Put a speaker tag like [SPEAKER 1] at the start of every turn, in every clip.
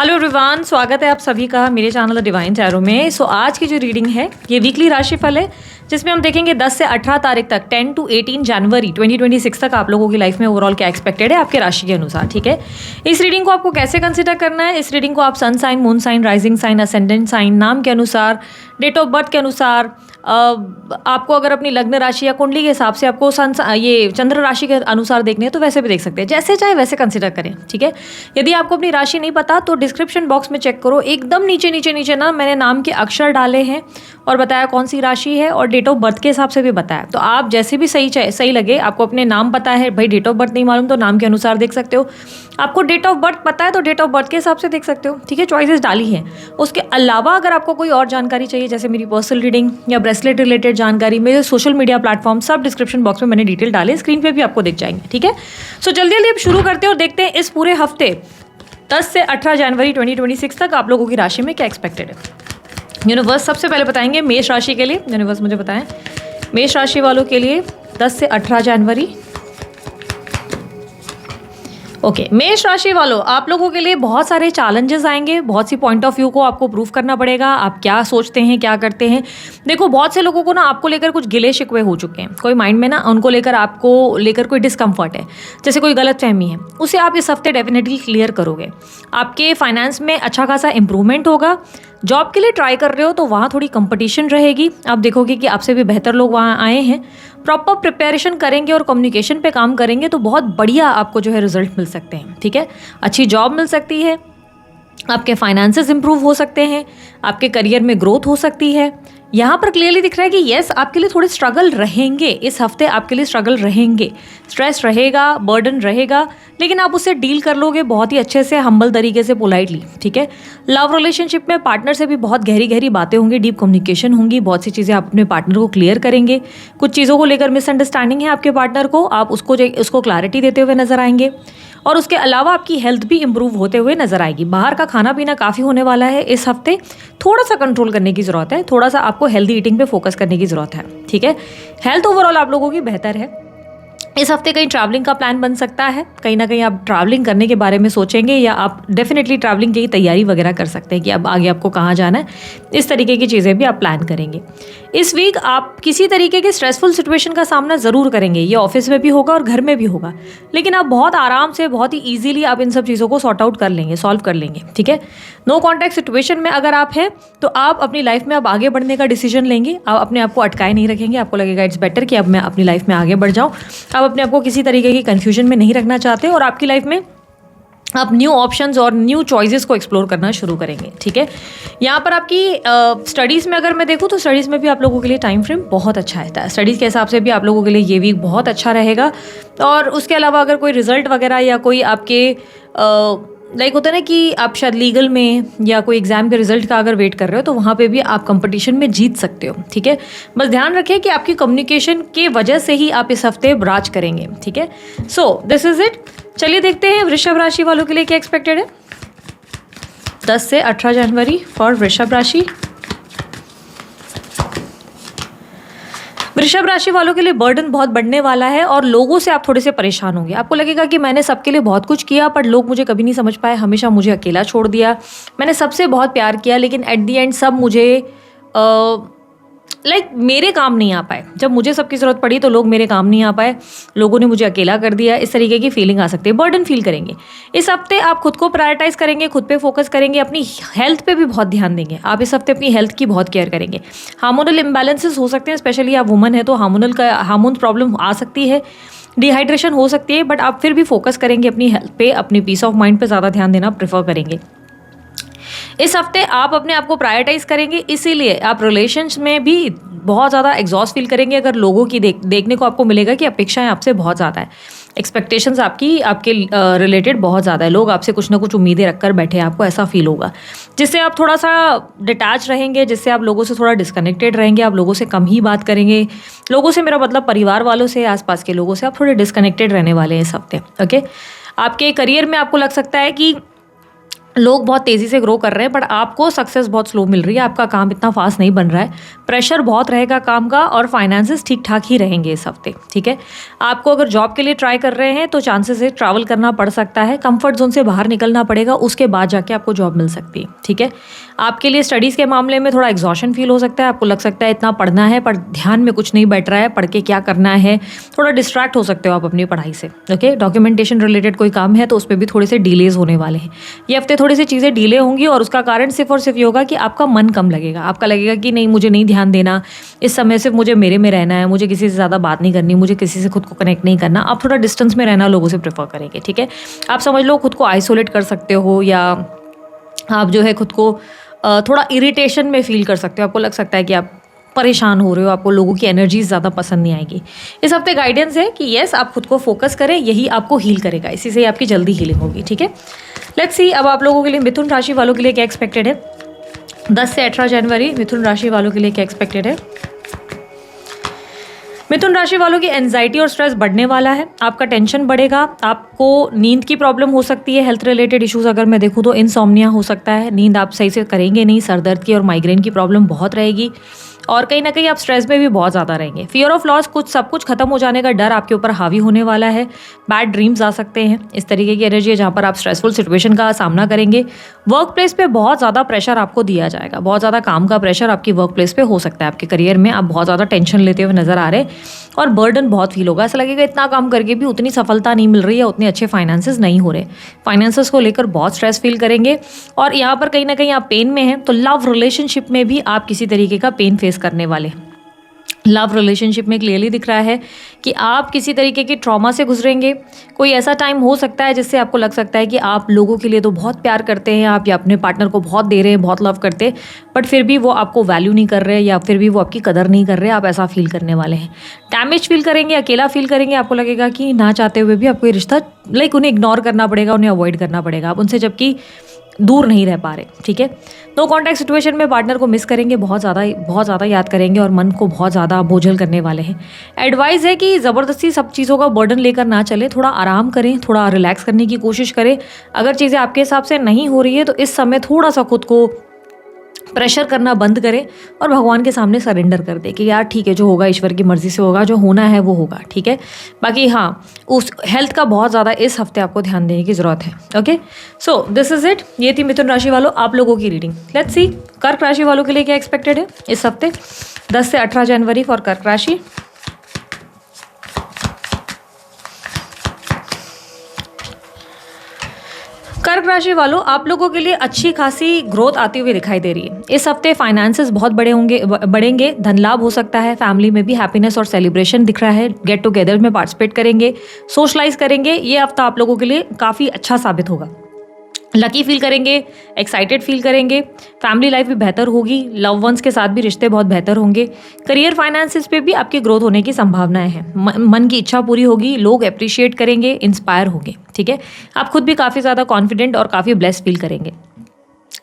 [SPEAKER 1] Hello everyone, स्वागत है आप सभी का मेरे चैनल डिवाइन टैरो में। आज की जो रीडिंग है ये वीकली राशिफल है, जिसमें हम देखेंगे 10 से 18 तारीख तक 10 to 18 जनवरी 2026 तक आप लोगों की लाइफ में ओवरऑल क्या एक्सपेक्टेड है आपके राशि के अनुसार। ठीक है, इस रीडिंग को आपको कैसे कंसिडर करना है, इस रीडिंग को आप sun sign, moon sign, rising sign, ascendant sign, नाम के अनुसार, डेट ऑफ बर्थ के अनुसार, आपको अगर अपनी लग्न राशि या कुंडली के हिसाब से आपको ये चंद्र राशि के अनुसार देखने हैं तो वैसे भी देख सकते हैं, जैसे चाहे वैसे कंसिडर करें। ठीक है, यदि आपको अपनी राशि नहीं पता तो डिस्क्रिप्शन बॉक्स में चेक करो, एकदम नीचे नीचे नीचे ना मैंने नाम के अक्षर डाले हैं और बताया कौन सी राशि है और डेट ऑफ बर्थ के हिसाब से भी बताया। तो आप जैसे भी सही लगे, आपको अपने नाम पता है, भाई डेट ऑफ बर्थ नहीं मालूम तो नाम के अनुसार देख सकते हो, आपको डेट ऑफ बर्थ पता है तो डेट ऑफ बर्थ के हिसाब से देख सकते हो। ठीक है, चॉइसेस डाली है। उसके अलावा अगर आपको कोई और जानकारी चाहिए, जैसे मेरी पर्सनल रीडिंग या ब्रेसलेट रिलेटेड जानकारी, मेरे सोशल मीडिया प्लेटफॉर्म सब डिस्क्रिप्शन बॉक्स में मैंने डिटेल डाले, स्क्रीन पे भी आपको दिख जाएंगे। ठीक है, सो जल्दी जल्दी अब शुरू करते हैं और देखते हैं इस पूरे हफ्ते 10 से 18 जनवरी 2026 तक आप लोगों की राशि में क्या एक्सपेक्टेड है। यूनिवर्स सबसे पहले बताएंगे मेष राशि के लिए। यूनिवर्स मुझे बताएं मेष राशि वालों के लिए 10 से 18 जनवरी। ओके, मेष राशि वालों, आप लोगों के लिए बहुत सारे चैलेंजेस आएंगे, बहुत सी पॉइंट ऑफ व्यू को आपको प्रूव करना पड़ेगा, आप क्या सोचते हैं, क्या करते हैं। देखो, बहुत से लोगों को ना आपको लेकर कुछ गिले शिकवे हो चुके हैं, कोई माइंड में ना उनको लेकर आपको लेकर कोई डिस्कम्फर्ट है, जैसे कोई गलत फहमी है, उसे आप इस हफ्ते डेफिनेटली क्लियर करोगे। आपके फाइनेंस में अच्छा खासा इंप्रूवमेंट होगा। जॉब के लिए ट्राई कर रहे हो तो वहाँ थोड़ी कंपटीशन रहेगी, आप देखोगे कि आपसे भी बेहतर लोग वहाँ आए हैं। प्रॉपर प्रिपरेशन करेंगे और कम्युनिकेशन पे काम करेंगे तो बहुत बढ़िया आपको जो है रिजल्ट मिल सकते हैं। ठीक है, अच्छी जॉब मिल सकती है, आपके फाइनेंसेस इंप्रूव हो सकते हैं, आपके करियर में ग्रोथ हो सकती है। यहाँ पर क्लियरली दिख रहा है कि येस, आपके लिए थोड़े स्ट्रगल रहेंगे इस हफ्ते, आपके लिए स्ट्रगल रहेंगे, स्ट्रेस रहेगा, बर्डन रहेगा, लेकिन आप उससे डील कर लोगे बहुत ही अच्छे से, हम्बल तरीके से, पोलाइटली। ठीक है, लव रिलेशनशिप में पार्टनर से भी बहुत गहरी गहरी बातें होंगी, डीप कम्युनिकेशन होंगी, बहुत सी चीज़ें आप अपने पार्टनर को क्लियर करेंगे। कुछ चीज़ों को लेकर मिसअंडरस्टैंडिंग है आपके पार्टनर को, आप उसको क्लैरिटी देते हुए नजर आएंगे। और उसके अलावा आपकी हेल्थ भी इंप्रूव होते हुए नजर आएगी। बाहर का खाना पीना काफ़ी होने वाला है इस हफ्ते, थोड़ा सा कंट्रोल करने की ज़रूरत है, थोड़ा सा आपको हेल्दी ईटिंग पे फोकस करने की ज़रूरत है। ठीक है, हेल्थ ओवरऑल आप लोगों की बेहतर है। इस हफ्ते कहीं ट्रैवलिंग का प्लान बन सकता है, कहीं ना कहीं आप ट्रैवलिंग करने के बारे में सोचेंगे या आप डेफिनेटली ट्रैवलिंग की तैयारी वगैरह कर सकते हैं कि अब आगे आपको कहाँ जाना है, इस तरीके की चीज़ें भी आप प्लान करेंगे। इस वीक आप किसी तरीके के स्ट्रेसफुल सिचुएशन का सामना ज़रूर करेंगे, ये ऑफिस में भी होगा और घर में भी होगा, लेकिन आप बहुत आराम से, बहुत ही ईजिली आप इन सब चीज़ों को सॉर्ट आउट कर लेंगे, सॉल्व कर लेंगे। ठीक है, नो कॉन्टैक्ट सिचुएशन में अगर आप हैं तो आप अपनी लाइफ में अब आगे बढ़ने का डिसीजन लेंगे, आप अपने आप को अटकाए नहीं रखेंगे, आपको लगेगा इट्स बेटर कि अब मैं अपनी लाइफ में आगे बढ़ जाऊँ। आप अपने आप को किसी तरीके की कंफ्यूजन में नहीं रखना चाहते और आपकी लाइफ में आप न्यू ऑप्शंस और न्यू चॉइसेस को एक्सप्लोर करना शुरू करेंगे। ठीक है, यहाँ पर आपकी स्टडीज़ में अगर मैं देखूँ तो स्टडीज़ में भी आप लोगों के लिए टाइम फ्रेम बहुत अच्छा है, स्टडीज़ के हिसाब से भी आप लोगों के लिए ये वीक बहुत अच्छा रहेगा। और उसके अलावा अगर कोई रिजल्ट वगैरह या कोई आपके लाइक होता है ना कि आप शायद लीगल में या कोई एग्जाम के रिजल्ट का अगर वेट कर रहे हो तो वहाँ पे भी आप कंपटीशन में जीत सकते हो। ठीक है, बस ध्यान रखें कि आपकी कम्युनिकेशन के वजह से ही आप इस हफ्ते राज करेंगे। ठीक है, सो दिस इज इट। चलिए देखते हैं वृषभ राशि वालों के लिए क्या एक्सपेक्टेड है 10 से 18 जनवरी फॉर वृषभ राशि। वृषभ राशि वालों के लिए बर्डन बहुत बढ़ने वाला है और लोगों से आप थोड़े से परेशान होंगे। आपको लगेगा कि मैंने सबके लिए बहुत कुछ किया पर लोग मुझे कभी नहीं समझ पाए, हमेशा मुझे अकेला छोड़ दिया। मैंने सबसे बहुत प्यार किया लेकिन एट दी एंड सब मुझे मेरे काम नहीं आ पाए। जब मुझे सबकी ज़रूरत पड़ी तो लोग मेरे काम नहीं आ पाए, लोगों ने मुझे अकेला कर दिया। इस तरीके की फीलिंग आ सकती है, बर्डन फील करेंगे। इस हफ्ते आप खुद को प्रायोरिटाइज करेंगे, खुद पे फोकस करेंगे, अपनी हेल्थ पे भी बहुत ध्यान देंगे। आप इस हफ्ते अपनी हेल्थ की बहुत केयर करेंगे। हार्मोनल इम्बैलेंसेस हो सकते हैं, स्पेशली आप वुमन है तो हार्मोन प्रॉब्लम आ सकती है, डिहाइड्रेशन हो सकती है, बट आप फिर भी फोकस करेंगे अपनी हेल्थ पे, अपनी पीस ऑफ माइंड पे ज़्यादा ध्यान देना प्रेफर करेंगे। इस हफ्ते आप अपने आप को प्रायोरिटाइज करेंगे, इसीलिए आप रिलेशंस में भी बहुत ज़्यादा एग्जॉस्ट फील करेंगे अगर लोगों की देखने को आपको मिलेगा कि अपेक्षाएं आपसे बहुत ज़्यादा है, एक्सपेक्टेशंस आपके रिलेटेड बहुत ज़्यादा है, लोग आपसे कुछ ना कुछ उम्मीदें रखकर बैठे हैं, आपको ऐसा फील होगा, जिससे आप थोड़ा सा डिटैच रहेंगे, जिससे आप लोगों से थोड़ा डिस्कनेक्टेड रहेंगे, आप लोगों से कम ही बात करेंगे। लोगों से मेरा मतलब परिवार वालों से, आसपास के लोगों से आप थोड़े डिस्कनेक्टेड रहने वाले हैं इस हफ्ते। ओके, आपके करियर में आपको लग सकता है कि लोग बहुत तेज़ी से ग्रो कर रहे हैं बट आपको सक्सेस बहुत स्लो मिल रही है, आपका काम इतना फास्ट नहीं बन रहा है, प्रेशर बहुत रहेगा काम का और फाइनेंसेस ठीक ठाक ही रहेंगे इस हफ्ते, ठीक है। आपको अगर जॉब के लिए ट्राई कर रहे हैं तो चांसेस है ट्रैवल करना पड़ सकता है, कंफर्ट जोन से बाहर निकलना पड़ेगा, उसके बाद जाके आपको जॉब मिल सकती है, ठीक है। आपके लिए स्टडीज़ के मामले में थोड़ा एग्जॉशन फील हो सकता है, आपको लग सकता है इतना पढ़ना है पर ध्यान में कुछ नहीं बैठ रहा है, पढ़ के क्या करना है, थोड़ा डिस्ट्रैक्ट हो सकते हो आप अपनी पढ़ाई से, ओके। डॉक्यूमेंटेशन रिलेटेड कोई काम है तो उस पर भी थोड़े से डिलेज होने वाले हैं ये हफ्ते, थोड़ी सी चीज़ें डिले होंगी और उसका कारण सिर्फ और सिर्फ ये होगा कि आपका मन कम लगेगा, आपका लगेगा कि नहीं मुझे नहीं ध्यान देना, इस समय सिर्फ मुझे मेरे में रहना है, मुझे किसी से ज़्यादा बात नहीं करनी, मुझे किसी से खुद को कनेक्ट नहीं करना, आप थोड़ा डिस्टेंस में रहना लोगों से प्रेफर करेंगे, ठीक है। आप समझ लो खुद को आइसोलेट कर सकते हो या आप जो है खुद को थोड़ा इरिटेशन में फील कर सकते हो, आपको लग सकता है कि आप परेशान हो रहे हो, आपको लोगों की एनर्जी ज़्यादा पसंद नहीं आएगी। इस हफ्ते गाइडेंस है कि यस आप खुद को फोकस करें, यही आपको हील करेगा, इसी से आपकी जल्दी हीलिंग होगी, ठीक है। लेट्स सी अब आप लोगों के लिए मिथुन राशि वालों के लिए क्या एक्सपेक्टेड है 10 से 18 जनवरी मिथुन राशि वालों के लिए क्या एक्सपेक्टेड है। मिथुन राशि वालों की एंजाइटी और स्ट्रेस बढ़ने वाला है, आपका टेंशन बढ़ेगा, आपको नींद की प्रॉब्लम हो सकती है, हेल्थ रिलेटेड इश्यूज अगर मैं देखूँ तो इनसोम्निया हो सकता है, नींद आप सही से करेंगे नहीं, सर दर्द की और माइग्रेन की प्रॉब्लम बहुत रहेगी और कहीं ना कहीं आप स्ट्रेस में भी बहुत ज़्यादा रहेंगे। फियर ऑफ लॉस, कुछ सब कुछ खत्म हो जाने का डर आपके ऊपर हावी होने वाला है, बैड ड्रीम्स आ सकते हैं, इस तरीके की एनर्जी है जहाँ पर आप स्ट्रेसफुल सिचुएशन का सामना करेंगे। वर्क प्लेस पे बहुत ज़्यादा प्रेशर आपको दिया जाएगा, बहुत ज़्यादा काम का प्रेशर आपकी वर्क प्लेस पे हो सकता है, आपके करियर में आप बहुत ज़्यादा टेंशन लेते हुए नजर आ रहे हैं और बर्डन बहुत फील होगा, ऐसा लगेगा इतना काम करके भी उतनी सफलता नहीं मिल रही है, उतने अच्छे फाइनेंसेस नहीं हो रहे, फाइनेंसेस को लेकर बहुत स्ट्रेस फील करेंगे और यहाँ पर कहीं ना कहीं आप पेन में हैं, तो लव रिलेशनशिप में भी आप किसी तरीके का पेन फेस करने वाले हैं। लव रिलेशनशिप में क्लियरली दिख रहा है कि आप किसी तरीके की ट्रॉमा से गुजरेंगे, कोई ऐसा टाइम हो सकता है जिससे आपको लग सकता है कि आप लोगों के लिए तो बहुत प्यार करते हैं आप या अपने पार्टनर को बहुत दे रहे हैं, बहुत लव करते हैं, बट फिर भी वो आपको वैल्यू नहीं कर रहे या फिर भी वो आपकी कदर नहीं कर रहे, आप ऐसा फील करने वाले हैं। डैमेज फील करेंगे, अकेला फील करेंगे, आपको लगेगा कि ना चाहते हुए भी आपको ये रिश्ता उन्हें इग्नोर करना पड़ेगा, उन्हें अवॉइड करना पड़ेगा, आप उनसे जबकि दूर नहीं रह पा रहे, ठीक है। नो कॉन्टैक्ट सिचुएशन में पार्टनर को मिस करेंगे, बहुत ज़्यादा याद करेंगे और मन को बहुत ज़्यादा बोझल करने वाले हैं। एडवाइस है कि ज़बरदस्ती सब चीज़ों का बर्डन लेकर ना चले, थोड़ा आराम करें, थोड़ा रिलैक्स करने की कोशिश करें। अगर चीज़ें आपके हिसाब से नहीं हो रही है तो इस समय थोड़ा सा खुद को प्रेशर करना बंद करें और भगवान के सामने सरेंडर कर दें कि यार ठीक है, जो होगा ईश्वर की मर्जी से होगा, जो होना है वो होगा, ठीक है। बाकी हाँ, उस हेल्थ का बहुत ज़्यादा इस हफ्ते आपको ध्यान देने की ज़रूरत है, okay. So this is it, ये थी मिथुन राशि वालों आप लोगों की रीडिंग। लेट्स सी कर्क राशि वालों के लिए क्या एक्सपेक्टेड है इस हफ्ते 10 से 18 जनवरी फॉर कर्क राशि। कर्क राशि वालों आप लोगों के लिए अच्छी खासी ग्रोथ आती हुई दिखाई दे रही है इस हफ्ते, फाइनेंसेस बहुत बढ़ेंगे, धन लाभ हो सकता है, फैमिली में भी हैप्पीनेस और सेलिब्रेशन दिख रहा है, गेट टुगेदर में पार्टिसिपेट करेंगे, सोशलाइज करेंगे, ये हफ्ता आप लोगों के लिए काफ़ी अच्छा साबित होगा। लकी फील करेंगे, एक्साइटेड फील करेंगे, फैमिली लाइफ भी बेहतर होगी, लव वंस के साथ भी रिश्ते बहुत बेहतर होंगे, करियर फाइनेंसेस पे भी आपकी ग्रोथ होने की संभावनाएं हैं, मन की इच्छा पूरी होगी, लोग अप्रिशिएट करेंगे, इंस्पायर होंगे, ठीक है। आप खुद भी काफ़ी ज़्यादा कॉन्फिडेंट और काफ़ी ब्लेस्ड फील करेंगे।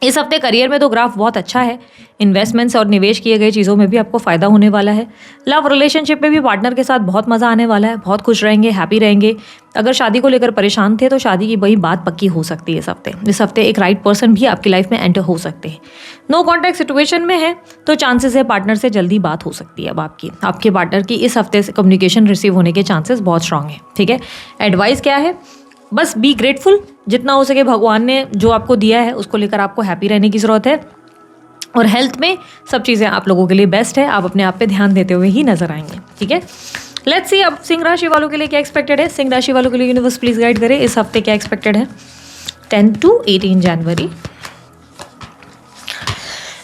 [SPEAKER 1] इस हफ्ते करियर में तो ग्राफ बहुत अच्छा है, इन्वेस्टमेंट्स और निवेश किए गए चीज़ों में भी आपको फ़ायदा होने वाला है। लव रिलेशनशिप में भी पार्टनर के साथ बहुत मज़ा आने वाला है, बहुत खुश रहेंगे, हैप्पी रहेंगे। अगर शादी को लेकर परेशान थे तो शादी की वही बात पक्की हो सकती है इस हफ्ते एक राइट पर्सन भी आपकी लाइफ में एंटर हो सकते हैं। नो कॉन्टैक्ट सिचुएशन में है तो चांसेस है पार्टनर से जल्दी बात हो सकती है। अब आपके पार्टनर की इस हफ्ते से कम्युनिकेशन रिसीव होने के चांसेस बहुत स्ट्रांग है, ठीक है। एडवाइस क्या है, बस बी ग्रेटफुल, जितना हो सके भगवान ने जो आपको दिया है उसको लेकर आपको हैप्पी रहने की ज़रूरत है और हेल्थ में सब चीज़ें आप लोगों के लिए बेस्ट है, आप अपने आप पे ध्यान देते हुए ही नजर आएंगे, ठीक है। लेट्स सी अब सिंह राशि वालों के लिए क्या एक्सपेक्टेड है। सिंह राशि वालों के लिए यूनिवर्स प्लीज गाइड करें इस हफ्ते क्या एक्सपेक्टेड है 10 to 18 जनवरी।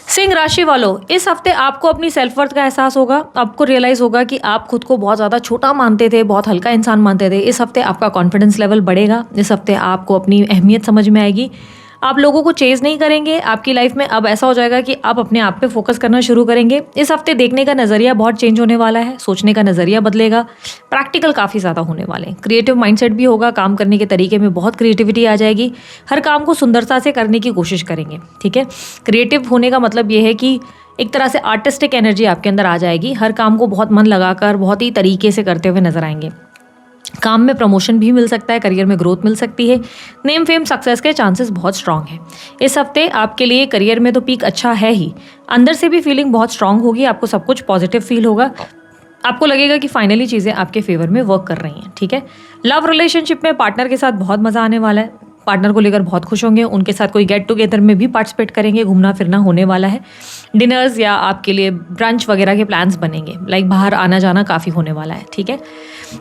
[SPEAKER 1] सिंह राशि वालों इस हफ्ते आपको अपनी सेल्फ वर्थ का एहसास होगा, आपको रियलाइज होगा कि आप खुद को बहुत ज़्यादा छोटा मानते थे, बहुत हल्का इंसान मानते थे। इस हफ्ते आपका कॉन्फिडेंस लेवल बढ़ेगा, इस हफ्ते आपको अपनी अहमियत समझ में आएगी, आप लोगों को चेज नहीं करेंगे। आपकी लाइफ में अब ऐसा हो जाएगा कि आप अपने आप पे फोकस करना शुरू करेंगे। इस हफ्ते देखने का नज़रिया बहुत चेंज होने वाला है, सोचने का नज़रिया बदलेगा, प्रैक्टिकल काफ़ी ज़्यादा होने वाले हैं, क्रिएटिव माइंडसेट भी होगा, काम करने के तरीके में बहुत क्रिएटिविटी आ जाएगी, हर काम को सुंदरता से करने की कोशिश करेंगे, ठीक है। क्रिएटिव होने का मतलब ये है कि एक तरह से आर्टिस्टिक एनर्जी आपके अंदर आ जाएगी, हर काम को बहुत मन लगाकर बहुत ही तरीके से करते हुए नजर आएंगे। काम में प्रमोशन भी मिल सकता है, करियर में ग्रोथ मिल सकती है, नेम फेम सक्सेस के चांसेस बहुत स्ट्रांग हैं। इस हफ्ते आपके लिए करियर में तो पीक अच्छा है ही, अंदर से भी फीलिंग बहुत स्ट्रांग होगी, आपको सब कुछ पॉजिटिव फील होगा, आपको लगेगा कि फाइनली चीज़ें आपके फेवर में वर्क कर रही हैं। ठीक है, लव रिलेशनशिप में पार्टनर के साथ बहुत मज़ा आने वाला है, पार्टनर को लेकर बहुत खुश होंगे, उनके साथ कोई गेट टुगेदर में भी पार्टिसिपेट करेंगे, घूमना फिरना होने वाला है, डिनर्स या आपके लिए ब्रंच वगैरह के प्लान्स बनेंगे, लाइक बाहर आना जाना काफ़ी होने वाला है। ठीक है,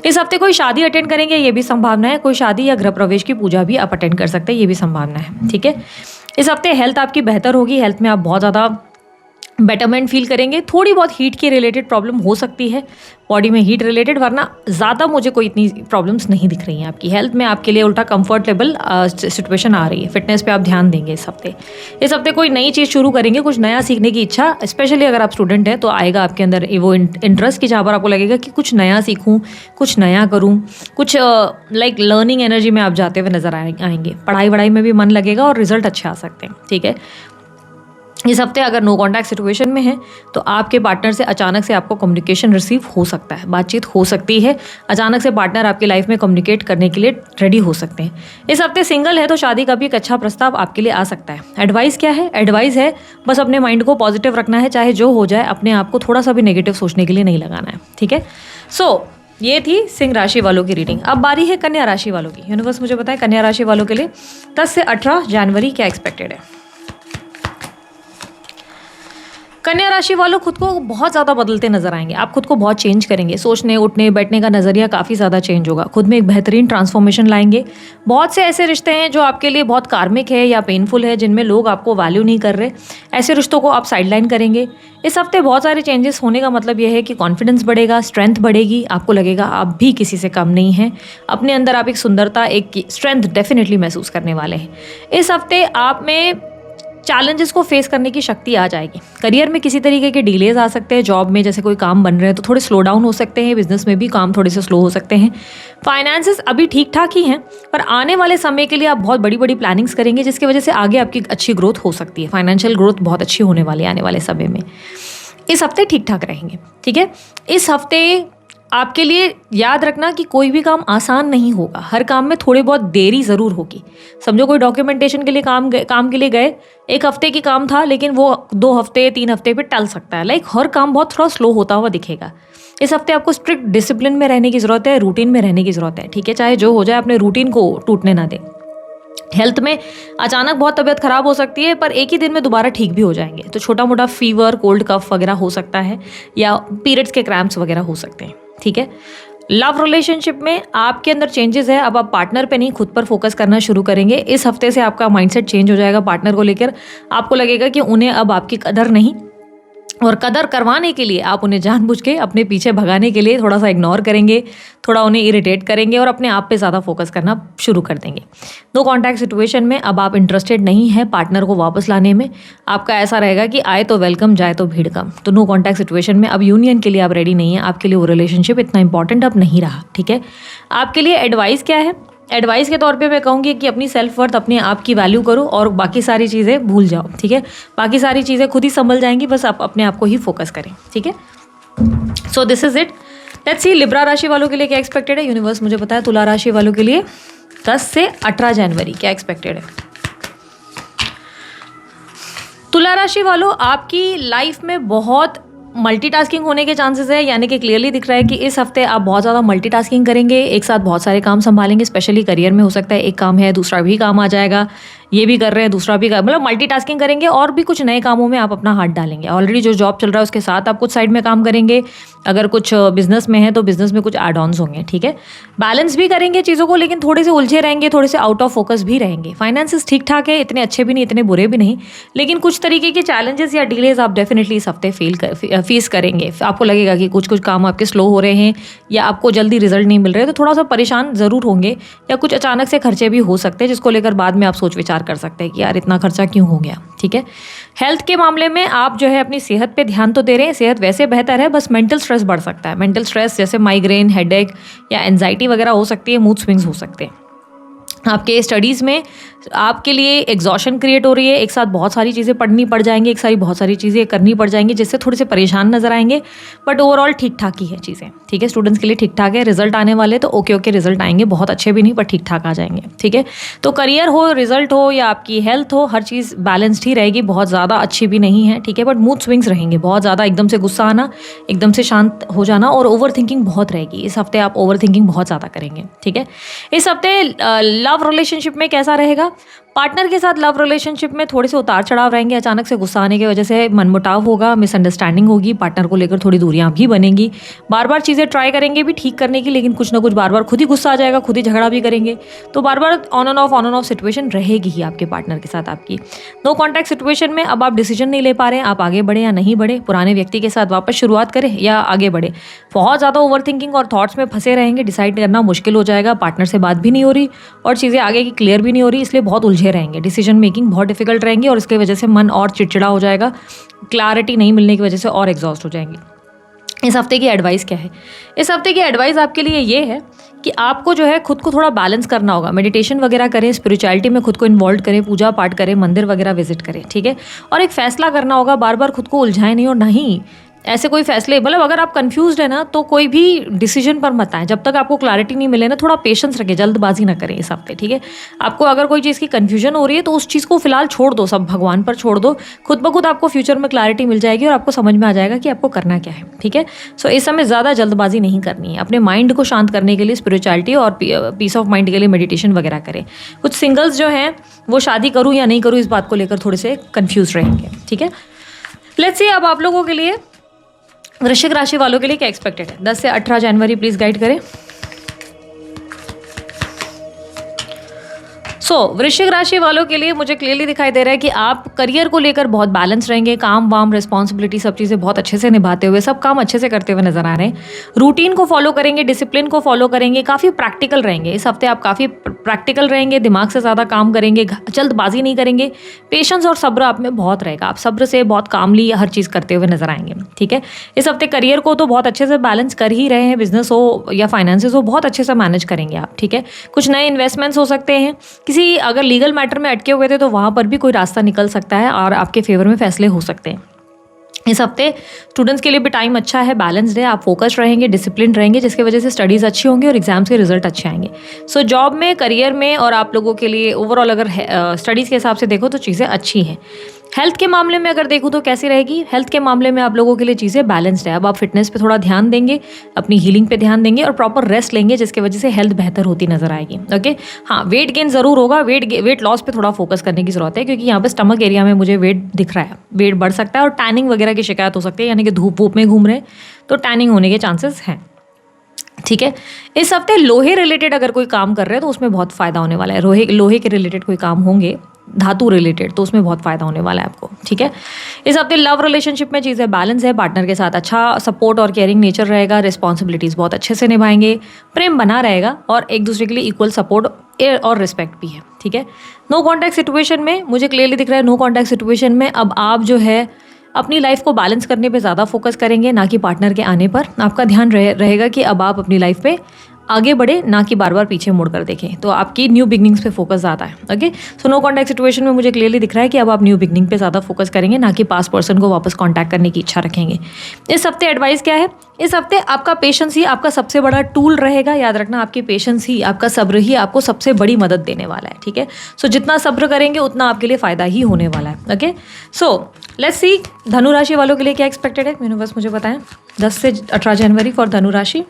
[SPEAKER 1] इस हफ्ते कोई शादी अटेंड करेंगे, ये भी संभावना है, कोई शादी या गृह प्रवेश की पूजा भी आप अटेंड कर सकते हैं, ये भी संभावना है। ठीक है, इस हफ्ते हेल्थ आपकी बेहतर होगी, हेल्थ में आप बहुत ज़्यादा बेटरमेंट फील करेंगे, थोड़ी बहुत हीट की रिलेटेड प्रॉब्लम हो सकती है बॉडी में, हीट रिलेटेड, वरना ज़्यादा मुझे कोई इतनी प्रॉब्लम्स नहीं दिख रही हैं आपकी हेल्थ में। आपके लिए उल्टा कंफर्टेबल सिचुएशन आ रही है, फिटनेस पे आप ध्यान देंगे इस हफ्ते। इस हफ्ते कोई नई चीज़ शुरू करेंगे, कुछ नया सीखने की इच्छा, स्पेशली अगर आप स्टूडेंट हैं तो आएगा आपके अंदर वो इंटरेस्ट की, जहाँ पर आपको लगेगा कि कुछ नया सीखूँ, कुछ नया करूँ, कुछ लाइक लर्निंग एनर्जी में आप जाते हुए नजर आएंगे, पढ़ाई वढ़ाई में भी मन लगेगा और रिजल्ट अच्छे आ सकते हैं। ठीक है, इस हफ्ते अगर नो कॉन्टैक्ट सिचुएशन में है तो आपके पार्टनर से अचानक से आपको कम्युनिकेशन रिसीव हो सकता है, बातचीत हो सकती है, अचानक से पार्टनर आपकी लाइफ में कम्युनिकेट करने के लिए रेडी हो सकते हैं। इस हफ्ते सिंगल है तो शादी का भी एक अच्छा प्रस्ताव आपके लिए आ सकता है। एडवाइस क्या है? एडवाइस है बस अपने माइंड को पॉजिटिव रखना है, चाहे जो हो जाए, अपने आप को थोड़ा सा भी नेगेटिव सोचने के लिए नहीं लगाना है। ठीक है, सो ये थी सिंह राशि वालों की रीडिंग। अब बारी है कन्या राशि वालों की। यूनिवर्स मुझे बताए कन्या राशि वालों के लिए 10 से 18 जनवरी क्या एक्सपेक्टेड है। कन्या राशि वालों खुद को बहुत ज़्यादा बदलते नजर आएंगे, आप खुद को बहुत चेंज करेंगे, सोचने उठने बैठने का नज़रिया काफ़ी ज़्यादा चेंज होगा, खुद में एक बेहतरीन ट्रांसफॉर्मेशन लाएंगे। बहुत से ऐसे रिश्ते हैं जो आपके लिए बहुत कार्मिक है या पेनफुल है, जिनमें लोग आपको वैल्यू नहीं कर रहे, ऐसे रिश्तों को आप साइडलाइन करेंगे। इस हफ्ते बहुत सारे चेंजेस होने का मतलब यह है कि कॉन्फिडेंस बढ़ेगा, स्ट्रेंथ बढ़ेगी, आपको लगेगा आप भी किसी से कम नहीं हैं, अपने अंदर आप एक सुंदरता, एक स्ट्रेंथ डेफिनेटली महसूस करने वाले हैं। इस हफ्ते आप में चैलेंजेस को फेस करने की शक्ति आ जाएगी। करियर में किसी तरीके के डिलेज आ सकते हैं, जॉब में जैसे कोई काम बन रहे हैं तो थोड़े स्लो डाउन हो सकते हैं, बिजनेस में भी काम थोड़े से स्लो हो सकते हैं। फाइनेंसेस अभी ठीक ठाक ही हैं, पर आने वाले समय के लिए आप बहुत बड़ी बड़ी प्लानिंग्स करेंगे, जिसकी वजह से आगे आपकी अच्छी ग्रोथ हो सकती है, फाइनेंशियल ग्रोथ बहुत अच्छी होने वाली है आने वाले समय में। इस हफ्ते ठीक ठाक रहेंगे। ठीक है, इस हफ्ते आपके लिए याद रखना कि कोई भी काम आसान नहीं होगा, हर काम में थोड़ी बहुत देरी ज़रूर होगी। समझो कोई डॉक्यूमेंटेशन के लिए काम के लिए गए, एक हफ्ते की काम था लेकिन वो 2 हफ्ते 3 हफ्ते पे टल सकता है, लाइक हर काम बहुत थोड़ा स्लो होता हुआ दिखेगा। इस हफ्ते आपको स्ट्रिक्ट डिसिप्लिन में रहने की ज़रूरत है, रूटीन में रहने की ज़रूरत है। ठीक है, चाहे जो हो जाए अपने रूटीन को टूटने ना दें। हेल्थ में अचानक बहुत तबीयत खराब हो सकती है, पर एक ही दिन में दोबारा ठीक भी हो जाएंगे, तो छोटा मोटा फीवर, कोल्ड कफ वगैरह हो सकता है, या पीरियड्स के क्रैम्प्स वगैरह हो सकते हैं। ठीक है, लव रिलेशनशिप में आपके अंदर चेंजेस है, अब आप पार्टनर पे नहीं खुद पर फोकस करना शुरू करेंगे। इस हफ्ते से आपका माइंडसेट चेंज हो जाएगा पार्टनर को लेकर, आपको लगेगा कि उन्हें अब आपकी कदर नहीं, और कदर करवाने के लिए आप उन्हें जानबूझ के अपने पीछे भगाने के लिए थोड़ा सा इग्नोर करेंगे, थोड़ा उन्हें इरिटेट करेंगे और अपने आप पे ज़्यादा फोकस करना शुरू कर देंगे। नो कॉन्टैक्ट सिचुएशन में अब आप इंटरेस्टेड नहीं है पार्टनर को वापस लाने में, आपका ऐसा रहेगा कि आए तो वेलकम, जाए तो भीड़ कम। तो नो कॉन्टैक्ट सिचुएशन में अब यूनियन के लिए आप रेडी नहीं है, आपके लिए वो रिलेशनशिप इतना इंपॉर्टेंट अब नहीं रहा। ठीक है, आपके लिए एडवाइस क्या है? एडवाइस के तौर पे मैं कहूँगी कि अपनी सेल्फ वर्थ, अपने आप की वैल्यू करो और बाकी सारी चीज़ें भूल जाओ। ठीक है, बाकी सारी चीज़ें खुद ही संभल जाएंगी, बस आप अपने आप को ही फोकस करें। ठीक है, so this is it. Let's see Libra राशि वालों के लिए क्या एक्सपेक्टेड है। यूनिवर्स मुझे पता है तुला राशि वालों के लिए 10 से 18 जनवरी क्या एक्सपेक्टेड है। तुला राशि वालों, आपकी लाइफ में बहुत मल्टीटास्किंग होने के चांसेस है, यानी कि क्लियरली दिख रहा है कि इस हफ्ते आप बहुत ज़्यादा मल्टीटास्किंग करेंगे, एक साथ बहुत सारे काम संभालेंगे, स्पेशली करियर में हो सकता है एक काम है दूसरा भी काम आ जाएगा, ये भी कर रहे हैं दूसरा भी, मतलब मल्टीटास्किंग करेंगे और भी कुछ नए कामों में आप अपना हाथ डालेंगे। ऑलरेडी जो जॉब चल रहा है उसके साथ आप कुछ साइड में काम करेंगे, अगर कुछ बिजनेस में है तो बिजनेस में कुछ एड ऑन्स होंगे। ठीक है, बैलेंस भी करेंगे चीज़ों को, लेकिन थोड़े से उलझे रहेंगे, थोड़े से आउट ऑफ फोकस भी रहेंगे। फाइनेंसेस ठीक ठाक है, इतने अच्छे भी नहीं इतने बुरे भी नहीं, लेकिन कुछ तरीके के चैलेंजेस या डिलेज आप डेफिनेटली इस हफ्ते फेस करेंगे। आपको लगेगा कि कुछ काम आपके स्लो हो रहे हैं या आपको जल्दी रिजल्ट नहीं मिल रहे, तो थोड़ा सा परेशान ज़रूर होंगे, या कुछ अचानक से खर्चे भी हो सकते हैं जिसको लेकर बाद में आप सोच विचार कर सकते हैं कि यार इतना खर्चा क्यों हो गया। ठीक है, हेल्थ के मामले में आप जो है अपनी सेहत पे ध्यान तो दे रहे हैं, सेहत वैसे बेहतर है, बस मेंटल स्ट्रेस बढ़ सकता है। मेंटल स्ट्रेस जैसे माइग्रेन, हेडेक या एंजाइटी वगैरह हो सकती है, मूड स्विंग्स हो सकते हैं। आपके स्टडीज़ में आपके लिए एग्जॉशन क्रिएट हो रही है, एक साथ बहुत सारी चीज़ें पढ़नी पड़ जाएंगी, एक साथ बहुत सारी चीज़ें करनी पड़ जाएंगी, जिससे थोड़े से परेशान नजर आएंगे, बट ओवरऑल ठीक ठाक ही है चीज़ें, ठीक है। स्टूडेंट्स के लिए ठीक ठाक है। रिजल्ट आने वाले तो ओके रिजल्ट आएंगे, बहुत अच्छे भी नहीं पर ठीक ठाक आ जाएंगे, ठीक है। तो करियर हो, रिजल्ट हो या आपकी हेल्थ हो, हर चीज़ बैलेंस्ड ही रहेगी, बहुत ज़्यादा अच्छी भी नहीं है, ठीक है। बट मूड स्विंग्स रहेंगे, बहुत ज़्यादा एकदम से गुस्सा आना, एकदम से शांत हो जाना, और ओवर थिंकिंग बहुत रहेगी। इस हफ्ते आप ओवर थिंकिंग बहुत ज़्यादा करेंगे, ठीक है। इस हफ्ते लव रिलेशनशिप में कैसा रहेगा? पार्टनर के साथ लव रिलेशनशिप में थोड़े से उतार चढ़ाव रहेंगे, अचानक से गुस्सा आने की वजह से मनमुटाव होगा, मिसअंडरस्टैंडिंग होगी, पार्टनर को लेकर थोड़ी दूरियां भी बनेंगी, बार बार चीज़ें ट्राई करेंगे भी ठीक करने की, लेकिन कुछ ना कुछ बार बार खुद ही गुस्सा आ जाएगा, खुद ही झगड़ा भी करेंगे, तो बार बार ऑन एंड ऑफ सिचुएशन रहेगी ही आपके पार्टनर के साथ आपकी। नो कॉन्टैक्ट सिचुएशन में अब आप डिसीजन नहीं ले पा रहे हैं, आप आगे बढ़े या नहीं बढ़े, पुराने व्यक्ति के साथ वापस शुरुआत करें या आगे बढ़े। बहुत ज़्यादा ओवर थिंकिंग और थॉट्स में फंसे रहेंगे, डिसाइड करना मुश्किल हो जाएगा, पार्टनर से बात भी नहीं हो रही और चीज़ें आगे की क्लियर भी नहीं हो रही, इसलिए बहुत उलझे रहेंगे, डिसीजन मेकिंग बहुत डिफिकल्ट रहेंगी और इसकी वजह से मन और चिड़चिड़ा हो जाएगा, क्लैरिटी नहीं मिलने की वजह से और एग्जॉस्ट हो जाएंगे। इस हफ्ते की एडवाइस क्या है? इस हफ्ते की एडवाइस आपके लिए ये है कि आपको जो है खुद को थोड़ा बैलेंस करना होगा, मेडिटेशन वगैरह करें, स्पिरिचुअलिटी में खुद को इन्वॉल्व करें, पूजा पाठ करें, मंदिर वगैरह विजिट करें, ठीक है। और एक फैसला करना होगा, बार बार खुद को उलझाएं नहीं, और नहीं ऐसे कोई फैसले, मतलब अगर आप कंफ्यूज्ड है ना तो कोई भी डिसीजन पर मत आए, जब तक आपको क्लैरिटी नहीं मिले ना, थोड़ा पेशेंस रखें, जल्दबाजी ना करें इस हफ्ते, ठीक है। आपको अगर कोई चीज़ की कन्फ्यूजन हो रही है तो उस चीज़ को फिलहाल छोड़ दो, सब भगवान पर छोड़ दो, खुद ब खुद आपको फ्यूचर में क्लैरिटी मिल जाएगी और आपको समझ में आ जाएगा कि आपको करना क्या है, ठीक है। सो इस समय ज़्यादा जल्दबाजी नहीं करनी है, अपने माइंड को शांत करने के लिए स्पिरिचुअलिटी और पीस ऑफ माइंड के लिए मेडिटेशन वगैरह करें। कुछ सिंगल्स जो हैं वो शादी करूँ या नहीं करूँ इस बात को लेकर थोड़े से कन्फ्यूज रहेंगे, ठीक है। लेट्स सी अब आप लोगों के लिए वृश्चिक राशि वालों के लिए क्या एक्सपेक्टेड है 10 से 18 जनवरी, प्लीज गाइड करें। वृश्चिक राशि वालों के लिए मुझे क्लियरली दिखाई दे रहा है कि आप करियर को लेकर बहुत बैलेंस रहेंगे, काम वाम रिस्पॉन्सिबिलिटी सब चीज़ें बहुत अच्छे से निभाते हुए, सब काम अच्छे से करते हुए नजर आ रहे हैं। रूटीन को फॉलो करेंगे, डिसिप्लिन को फॉलो करेंगे, काफ़ी प्रैक्टिकल रहेंगे इस हफ्ते, आप काफ़ी प्रैक्टिकल रहेंगे, दिमाग से ज़्यादा काम करेंगे, जल्दबाजी नहीं करेंगे, पेशेंस और सब्र आप में बहुत रहेगा, आप सब्र से बहुत कामली हर चीज़ करते हुए नजर आएंगे, ठीक है। इस हफ्ते करियर को तो बहुत अच्छे से बैलेंस कर ही रहे हैं, बिजनेस हो या फाइनेंसेस हो बहुत अच्छे से मैनेज करेंगे आप, ठीक है। कुछ नए इन्वेस्टमेंट्स हो सकते हैं, किसी अगर लीगल मैटर में अटके हुए थे तो वहाँ पर भी कोई रास्ता निकल सकता है और आपके फेवर में फैसले हो सकते हैं। इस हफ्ते स्टूडेंट्स के लिए भी टाइम अच्छा है, बैलेंस्ड है, आप फोकस्ड रहेंगे, डिसिप्लिन रहेंगे, जिसकी वजह से स्टडीज़ अच्छी होंगी और एग्जाम्स के रिजल्ट अच्छे आएंगे। सो जॉब में, करियर में और आप लोगों के लिए ओवरऑल अगर स्टडीज़ के हिसाब से देखो तो चीज़ें अच्छी हैं। हेल्थ के मामले में अगर देखूँ तो कैसी रहेगी? हेल्थ के मामले में आप लोगों के लिए चीज़ें बैलेंस्ड है, अब आप फिटनेस पे थोड़ा ध्यान देंगे, अपनी हीलिंग पे ध्यान देंगे और प्रॉपर रेस्ट लेंगे, जिसकी वजह से हेल्थ बेहतर होती नजर आएगी, ओके। हाँ, वेट गेन ज़रूर होगा, वेट लॉस पे थोड़ा फोकस करने की जरूरत है, क्योंकि यहाँ पे स्टमक एरिया में मुझे वेट दिख रहा है, वेट बढ़ सकता है और टैनिंग वगैरह की शिकायत हो सकती है, यानी कि धूप वूप में घूम रहे हैं तो टैनिंग होने के चांसेस हैं, ठीक है। इस हफ्ते लोहे रिलेटेड अगर कोई काम कर रहे हैं तो उसमें बहुत फ़ायदा होने वाला है, लोहे के रिलेटेड कोई काम होंगे, धातु रिलेटेड, तो उसमें बहुत फ़ायदा होने वाला है आपको, ठीक है। इस हफ्ते लव रिलेशनशिप में चीज़ें बैलेंस है, पार्टनर के साथ अच्छा सपोर्ट और केयरिंग नेचर रहेगा, रिस्पॉन्सिबिलिटीज़ बहुत अच्छे से निभाएंगे, प्रेम बना रहेगा और एक दूसरे के लिए इक्वल सपोर्ट और रिस्पेक्ट भी है, ठीक है। नो कॉन्टैक्ट सिचुएशन में मुझे क्लियरली दिख रहा है, नो कॉन्टैक्ट सिचुएशन में अब आप जो है अपनी लाइफ को बैलेंस करने पे ज़्यादा फोकस करेंगे, ना कि पार्टनर के आने पर। आपका ध्यान रहेगा कि अब आप अपनी लाइफ पे आगे बढ़े, ना कि बार बार पीछे मुड़कर देखें, तो आपकी न्यू बिगनिंग्स पे फोकस ज़्यादा है, okay. So no contact situation में मुझे क्लियरली दिख रहा है कि अब आप न्यू बिगनिंग पे ज़्यादा फोकस करेंगे, ना कि पास्ट पर्सन को वापस कॉन्टैक्ट करने की इच्छा रखेंगे। इस हफ्ते एडवाइस क्या है? इस हफ्ते आपका पेशेंस ही आपका सबसे बड़ा टूल रहेगा, याद रखना, आपकी पेशेंस ही, आपका सब्र ही आपको सबसे बड़ी मदद देने वाला है, ठीक है। सो जितना सब्र करेंगे उतना आपके लिए फ़ायदा ही होने वाला है, ओके। सो लेट्स सी धनु राशि वालों के लिए क्या एक्सपेक्टेड है, मैंने बस मुझे बताएं 10 से 18 जनवरी फॉर धनु राशि।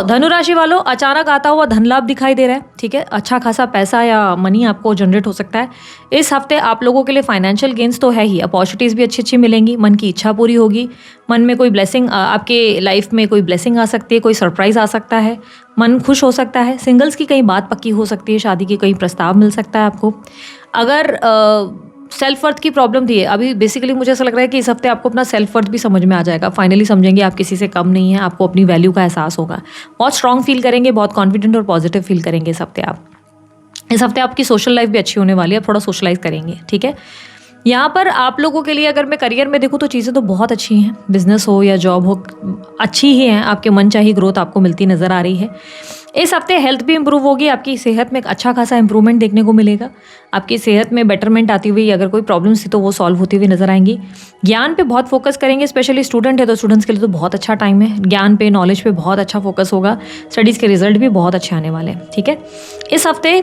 [SPEAKER 1] धनु राशि वालों, अचानक आता हुआ धन लाभ दिखाई दे रहा है, ठीक है। अच्छा खासा पैसा या मनी आपको जनरेट हो सकता है इस हफ्ते। आप लोगों के लिए फाइनेंशियल गेन्स तो है ही, अपॉर्चुनिटीज़ भी अच्छी अच्छी मिलेंगी, मन की इच्छा पूरी होगी, मन में कोई ब्लेसिंग, आपके लाइफ में कोई ब्लेसिंग आ सकती है, कोई सरप्राइज आ सकता है, मन खुश हो सकता है। सिंगल्स की कहीं बात पक्की हो सकती है, शादी की कहीं प्रस्ताव मिल सकता है आपको। अगर सेल्फ वर्थ की प्रॉब्लम थी अभी, बेसिकली मुझे ऐसा लग रहा है कि इस हफ्ते आपको अपना सेल्फ वर्थ भी समझ में आ जाएगा, फाइनली समझेंगे आप किसी से कम नहीं है, आपको अपनी वैल्यू का एहसास होगा, बहुत स्ट्रांग फील करेंगे, बहुत कॉन्फिडेंट और पॉजिटिव फील करेंगे इस हफ्ते आप। इस हफ्ते आपकी सोशल लाइफ भी अच्छी होने वाली है, आप थोड़ा सोशलाइज करेंगे, ठीक है। यहाँ पर आप लोगों के लिए अगर मैं करियर में देखूँ तो चीज़ें तो बहुत अच्छी हैं, बिजनेस हो या जॉब हो अच्छी ही हैं, आपके मनचाही ग्रोथ आपको मिलती नज़र आ रही है। इस हफ्ते हेल्थ भी इंप्रूव होगी, आपकी सेहत में एक अच्छा खासा इंप्रूवमेंट देखने को मिलेगा, आपकी सेहत में बेटरमेंट आती हुई, अगर कोई प्रॉब्लम्स थी तो वो सॉल्व होती हुई नजर आएंगी। ज्ञान पे बहुत फोकस करेंगे, स्पेशली स्टूडेंट है तो स्टूडेंट्स के लिए तो बहुत अच्छा टाइम है, ज्ञान पे नॉलेज पे बहुत अच्छा फोकस होगा, स्टडीज़ के रिजल्ट भी बहुत अच्छे आने वाले हैं। ठीक है, इस हफ्ते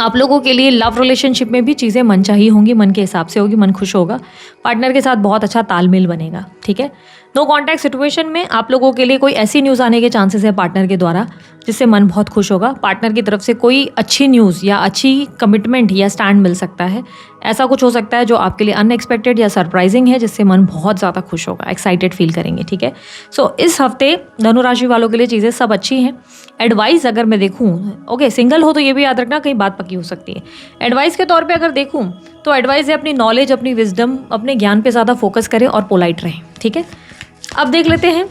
[SPEAKER 1] आप लोगों के लिए लव रिलेशनशिप में भी चीज़ें मनचाही होंगी, मन के हिसाब से होगी, मन खुश होगा, पार्टनर के साथ बहुत अच्छा तालमेल बनेगा। ठीक है, नो कॉन्टैक्ट सिचुएशन में आप लोगों के लिए कोई ऐसी न्यूज़ आने के चांसेस है पार्टनर के द्वारा जिससे मन बहुत खुश होगा, पार्टनर की तरफ से कोई अच्छी न्यूज़ या अच्छी कमिटमेंट या स्टैंड मिल सकता है, ऐसा कुछ हो सकता है जो आपके लिए अनएक्सपेक्टेड या सरप्राइजिंग है जिससे मन बहुत ज़्यादा खुश होगा, एक्साइटेड फील करेंगे। ठीक है, सो इस हफ्ते धनु राशि वालों के लिए चीज़ें सब अच्छी हैं। एडवाइस अगर मैं देखूँ, ओके सिंगल हो तो ये भी याद रखना कहीं बात पक्की हो सकती है। एडवाइस के तौर पे अगर देखूँ तो एडवाइस है अपनी नॉलेज, अपनी विजडम, अपने ज्ञान पे ज़्यादा फोकस करें और पोलाइट रहें। ठीक है, अब देख लेते हैं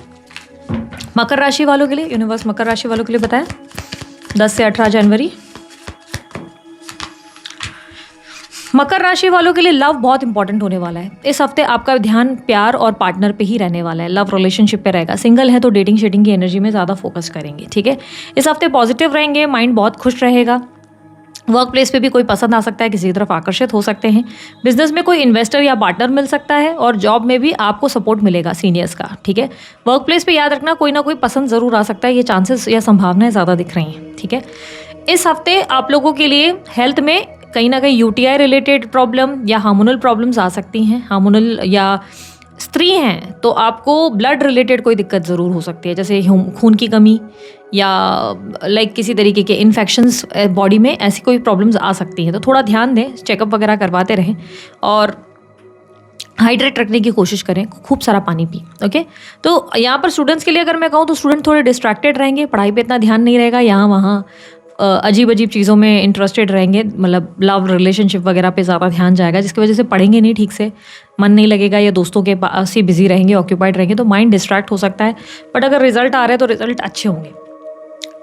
[SPEAKER 1] मकर राशि वालों के लिए, यूनिवर्स मकर राशि वालों के लिए बताया 10 से 18 जनवरी। मकर राशि वालों के लिए लव बहुत इंपॉर्टेंट होने वाला है। इस हफ्ते आपका ध्यान प्यार और पार्टनर पे ही रहने वाला है, लव रिलेशनशिप पे रहेगा। सिंगल है तो डेटिंग शेटिंग की एनर्जी में ज़्यादा फोकस करेंगे। ठीक है, इस हफ्ते पॉजिटिव रहेंगे, माइंड बहुत खुश रहेगा, वर्क प्लेस पे भी कोई पसंद आ सकता है, किसी की तरफ आकर्षित हो सकते हैं, बिजनेस में कोई इन्वेस्टर या पार्टनर मिल सकता है और जॉब में भी आपको सपोर्ट मिलेगा सीनियर्स का। ठीक है, वर्क प्लेस पे याद रखना कोई ना कोई पसंद ज़रूर आ सकता है, ये चांसेस या संभावनाएं ज़्यादा दिख रही हैं। ठीक है, इस हफ्ते आप लोगों के लिए हेल्थ में कहीं ना कहीं यूटीआई रिलेटेड प्रॉब्लम या हार्मोनल प्रॉब्लम्स आ सकती हैं, हार्मोनल या स्त्री हैं तो आपको ब्लड रिलेटेड कोई दिक्कत ज़रूर हो सकती है, जैसे खून की कमी या लाइक किसी तरीके के इन्फेक्शंस बॉडी में, ऐसी कोई प्रॉब्लम्स आ सकती हैं, तो थोड़ा ध्यान दें, चेकअप वगैरह करवाते रहें और हाइड्रेट रखने की कोशिश करें, खूब सारा पानी पी। ओके, तो यहाँ पर स्टूडेंट्स के लिए अगर मैं कहूँ तो स्टूडेंट थोड़े डिस्ट्रैक्टेड रहेंगे, पढ़ाई पे इतना ध्यान नहीं रहेगा, यहाँ वहाँ अजीब अजीब चीज़ों में इंटरेस्टेड रहेंगे, मतलब लव रिलेशनशिप वगैरह पे ज़्यादा ध्यान जाएगा जिसकी वजह से पढ़ेंगे नहीं ठीक से, मन नहीं लगेगा या दोस्तों के पास ही बिजी रहेंगे, ऑक्यूपाइड रहेंगे, तो माइंड डिस्ट्रैक्ट हो सकता है। बट अगर रिजल्ट आ रहे हैं तो रिजल्ट अच्छे होंगे।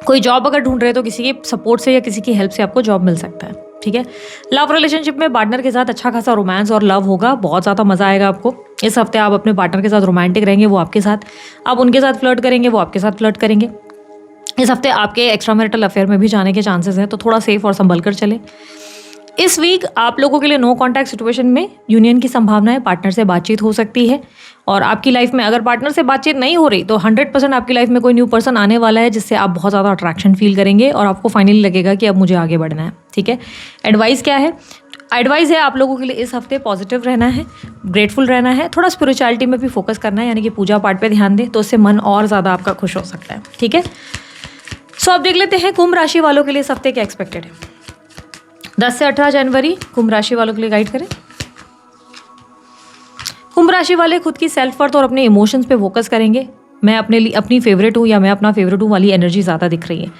[SPEAKER 1] कोई जॉब अगर ढूंढ रहे हैं तो किसी के सपोर्ट से या किसी की हेल्प से आपको जॉब मिल सकता है। ठीक है, लव रिलेशनशिप में पार्टनर के साथ अच्छा खासा रोमांस और लव होगा, बहुत ज़्यादा मज़ा आएगा आपको। इस हफ्ते आप अपने पार्टनर के साथ रोमांटिक रहेंगे, वो आपके साथ, आप उनके साथ फ्लर्ट करेंगे, वो आपके साथ फ्लर्ट करेंगे। इस हफ्ते आपके एक्स्ट्रा मैरिटल अफेयर में भी जाने के चांसेस हैं, तो थोड़ा सेफ और संभल कर चलें। इस वीक आप लोगों के लिए नो कॉन्टैक्ट सिचुएशन में यूनियन की संभावना है, पार्टनर से बातचीत हो सकती है और आपकी लाइफ में अगर पार्टनर से बातचीत नहीं हो रही तो 100% आपकी लाइफ में कोई न्यू पर्सन आने वाला है जिससे आप बहुत ज़्यादा अट्रैक्शन फील करेंगे और आपको फाइनली लगेगा कि अब मुझे आगे बढ़ना है। ठीक है, एडवाइस क्या है? एडवाइस है आप लोगों के लिए इस हफ्ते पॉजिटिव रहना है, ग्रेटफुल रहना है, थोड़ा स्पिरिचुअलिटी में भी फोकस करना है, यानी कि पूजा पाठ पे ध्यान दें तो उससे मन और ज़्यादा आपका खुश हो सकता है। ठीक है, सो अब देख लेते हैं कुंभ राशि वालों के लिए इस हफ्ते क्या एक्सपेक्टेड है। 10 से 18 जनवरी कुंभ राशि वालों के लिए गाइड करें। कुंभ राशि वाले खुद की सेल्फ वर्थ और अपने इमोशंस पे फोकस करेंगे। मैं अपने लिए अपनी फेवरेट हूँ या मैं अपना फेवरेट हूँ वाली एनर्जी ज़्यादा दिख रही है।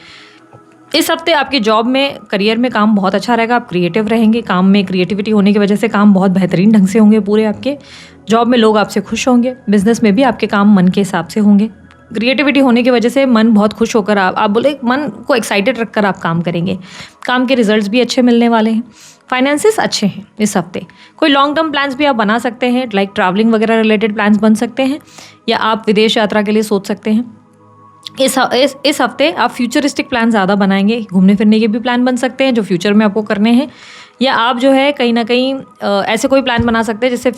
[SPEAKER 1] इस हफ्ते आपकी जॉब में, करियर में काम बहुत अच्छा रहेगा, आप क्रिएटिव रहेंगे, काम में क्रिएटिविटी होने की वजह से काम बहुत बेहतरीन ढंग से होंगे पूरे आपके। जॉब में लोग आपसे खुश होंगे, बिजनेस में भी आपके काम मन के हिसाब से होंगे, क्रिएटिविटी होने की वजह से मन बहुत खुश होकर आप बोले मन को एक्साइटेड रखकर आप काम करेंगे, काम के रिजल्ट्स भी अच्छे मिलने वाले हैं। फाइनेंसेस अच्छे हैं इस हफ्ते, कोई लॉन्ग टर्म प्लान्स भी आप बना सकते हैं, लाइक ट्रैवलिंग वगैरह रिलेटेड प्लान्स बन सकते हैं या आप विदेश यात्रा के लिए सोच सकते हैं। इस हफ्ते आप फ्यूचरिस्टिक प्लान ज़्यादा बनाएंगे, घूमने फिरने के भी प्लान बन सकते हैं जो फ्यूचर में आपको करने हैं, या आप जो है कहीं ना कहीं ऐसे कोई प्लान बना सकते हैं जैसे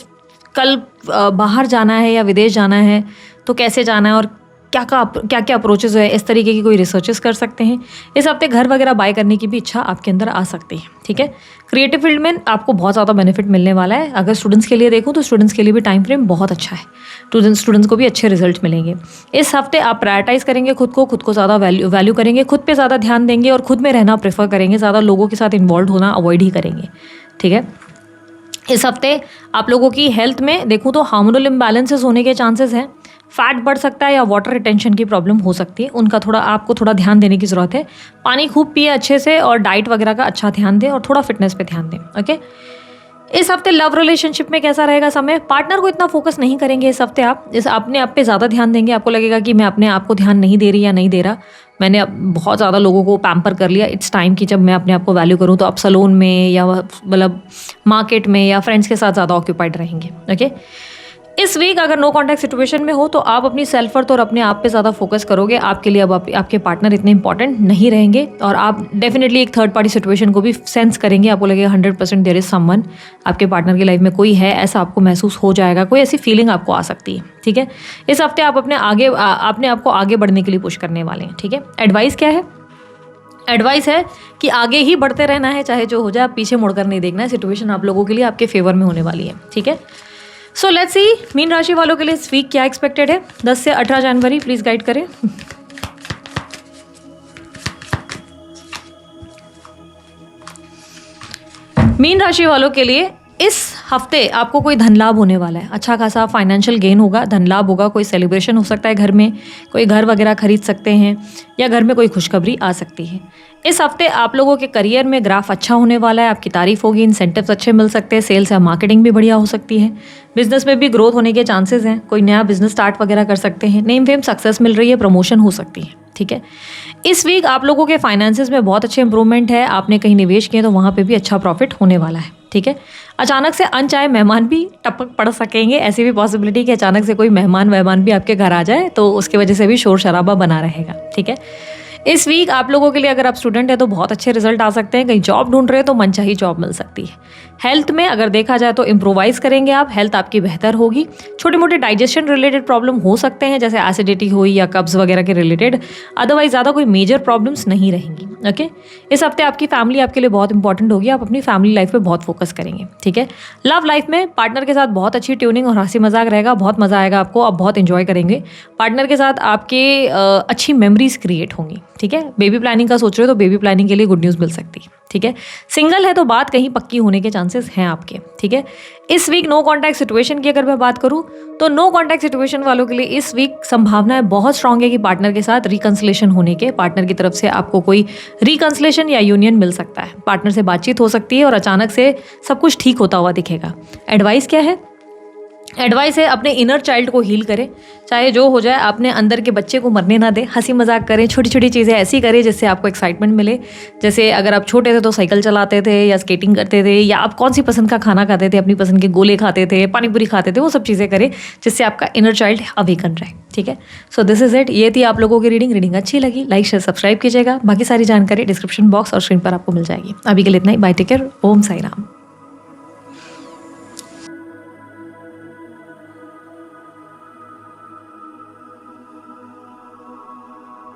[SPEAKER 1] कल बाहर जाना है या विदेश जाना है तो कैसे जाना है और क्या क्या अप्रोचेस है, इस तरीके की कोई रिसर्चेस कर सकते हैं। इस हफ्ते घर वगैरह बाय करने की भी इच्छा आपके अंदर आ सकती है। ठीक है, क्रिएटिव फील्ड में आपको बहुत ज़्यादा बेनिफिट मिलने वाला है। अगर स्टूडेंट्स के लिए देखूँ तो स्टूडेंट्स के लिए भी टाइम फ्रेम बहुत अच्छा है, स्टूडेंट्स को भी अच्छे रिजल्ट मिलेंगे। इस हफ्ते आप प्रायोरिटाइज करेंगे खुद को ज़्यादा वैल्यू करेंगे, खुद पे ज़्यादा ध्यान देंगे और खुद में रहना प्रेफर करेंगे, ज़्यादा लोगों के साथ इन्वॉल्व होना अवॉइड ही करेंगे। ठीक है, इस हफ्ते आप लोगों की हेल्थ में देखूँ तो हार्मोनल इम्बैलेंसेस होने के चांसेस हैं, फैट बढ़ सकता है या वाटर रिटेंशन की प्रॉब्लम हो सकती है, उनका आपको थोड़ा ध्यान देने की ज़रूरत है। पानी खूब पिए अच्छे से और डाइट वगैरह का अच्छा ध्यान दें और थोड़ा फिटनेस पे ध्यान दें। ओके, इस हफ्ते लव रिलेशनशिप में कैसा रहेगा समय? पार्टनर को इतना फोकस नहीं करेंगे इस हफ्ते आप, इस अपने आप पे ज़्यादा ध्यान देंगे। आपको लगेगा कि मैं अपने आप को ध्यान नहीं दे रही या नहीं दे रहा, मैंने अब बहुत ज़्यादा लोगों को पैम्पर कर लिया, इट्स टाइम कि जब मैं अपने आप को वैल्यू करूँ। तो आप सैलून में या मतलब मार्केट में या फ्रेंड्स के साथ ज़्यादा ऑक्यूपाइड रहेंगे। ओके, इस वीक अगर नो कॉन्टैक्ट सिचुएशन में हो तो आप अपनी सेल्फ वर्थ और अपने आप पे ज़्यादा फोकस करोगे। आपके लिए अब आपके पार्टनर इतने इंपॉर्टेंट नहीं रहेंगे और आप डेफिनेटली एक थर्ड पार्टी सिचुएशन को भी सेंस करेंगे। आपको लगेगा 100% देयर इज समवन, आपके पार्टनर की लाइफ में कोई है, ऐसा आपको महसूस हो जाएगा, कोई ऐसी फीलिंग आपको आ सकती है। ठीक है, इस हफ्ते आप अपने आप को आगे बढ़ने के लिए पुश करने वाले हैं। ठीक है, एडवाइस क्या है? एडवाइस है कि आगे ही बढ़ते रहना है, चाहे जो हो जाए, आप पीछे मुड़कर नहीं देखना है। सिचुएशन आप लोगों के लिए आपके फेवर में होने वाली है। ठीक है, सो लेट्स सी मीन राशि वालों के लिए इस वीक क्या एक्सपेक्टेड है 10 से 18 जनवरी, प्लीज गाइड करें। मीन राशि वालों के लिए इस हफ्ते आपको कोई धन लाभ होने वाला है, अच्छा खासा फाइनेंशियल गेन होगा, धन लाभ होगा, कोई सेलिब्रेशन हो सकता है घर में, कोई घर वगैरह खरीद सकते हैं या घर में कोई खुशखबरी आ सकती है। इस हफ्ते आप लोगों के करियर में ग्राफ अच्छा होने वाला है, आपकी तारीफ होगी, इंसेंटिव्स अच्छे मिल सकते हैं, सेल्स या मार्केटिंग भी बढ़िया हो सकती है, बिजनेस में भी ग्रोथ होने के चांसेस हैं, कोई नया बिजनेस स्टार्ट वगैरह कर सकते हैं, नेम फेम सक्सेस मिल रही है, प्रमोशन हो सकती है। ठीक है, इस वीक आप लोगों के फाइनेंसेस में बहुत अच्छे इंप्रूवमेंट है, आपने कहीं निवेश किए तो वहाँ पे भी अच्छा प्रॉफिट होने वाला है। ठीक है, अचानक से अनचाहे मेहमान भी टपक पड़ सकेंगे, ऐसी भी पॉसिबिलिटी कि अचानक से कोई मेहमान भी आपके घर आ जाए, तो उसकी वजह से भी शोर शराबा बना रहेगा। ठीक है, इस वीक आप लोगों के लिए अगर आप स्टूडेंट है तो बहुत अच्छे रिजल्ट आ सकते हैं, कहीं जॉब ढूंढ रहे हैं तो मनचाही जॉब मिल सकती है। हेल्थ में अगर देखा जाए तो इम्प्रोवाइज करेंगे आप, हेल्थ आपकी बेहतर होगी। छोटे मोटे डाइजेशन रिलेटेड प्रॉब्लम हो सकते हैं, जैसे एसिडिटी हुई या कब्ज वगैरह के रिलेटेड, अदरवाइज ज़्यादा कोई मेजर प्रॉब्लम्स नहीं रहेंगी। ओके, इस हफ्ते आपकी फैमिली आपके लिए बहुत इंपॉर्टेंट होगी, आप अपनी फैमिली लाइफ पे बहुत फोकस करेंगे। ठीक है, लव लाइफ में पार्टनर के साथ बहुत अच्छी ट्यूनिंग और हंसी मजाक रहेगा, बहुत मजा आएगा आपको, आप बहुत इंजॉय करेंगे। पार्टनर के साथ आपके अच्छी मेमोरीज क्रिएट होंगी। ठीक है, बेबी प्लानिंग का सोच रहे हो तो बेबी प्लानिंग के लिए गुड न्यूज़ मिल सकती है। ठीक है, सिंगल है तो बात कहीं पक्की होने के चांसेस हैं आपके। ठीक है, इस वीक नो कॉन्टैक्ट सिचुएशन की अगर मैं बात करूं तो नो कॉन्टैक्ट सिचुएशन वालों के लिए इस वीक संभावनाएं बहुत स्ट्रांग है कि पार्टनर के साथ रिकंसिलेशन होने के, पार्टनर की तरफ से आपको कोई रिकंसिलेशन या यूनियन मिल सकता है, पार्टनर से बातचीत हो सकती है और अचानक से सब कुछ ठीक होता हुआ दिखेगा। एडवाइस क्या है? एडवाइस है अपने इनर चाइल्ड को हील करें, चाहे जो हो जाए, अपने अंदर के बच्चे को मरने ना दें, हंसी मजाक करें, छोटी छोटी चीज़ें ऐसी करें जिससे आपको एक्साइटमेंट मिले। जैसे अगर आप छोटे थे तो साइकिल चलाते थे या स्केटिंग करते थे, या आप कौन सी पसंद का खाना खाते थे, अपनी पसंद के गोले खाते थे, पानी पूरी खाते थे, वो सब चीज़ें करें जिससे आपका इनर चाइल्ड अवेकन रहे। ठीक है, सो दिस इज इट, ये थी आप लोगों की रीडिंग अच्छी लगी लाइक शेयर सब्सक्राइब कीजिएगा, बाकी सारी जानकारी डिस्क्रिप्शन बॉक्स और स्क्रीन पर आपको मिल जाएगी। अभी के लिए इतना ही, बाय, टेक केयर, ओम साई राम।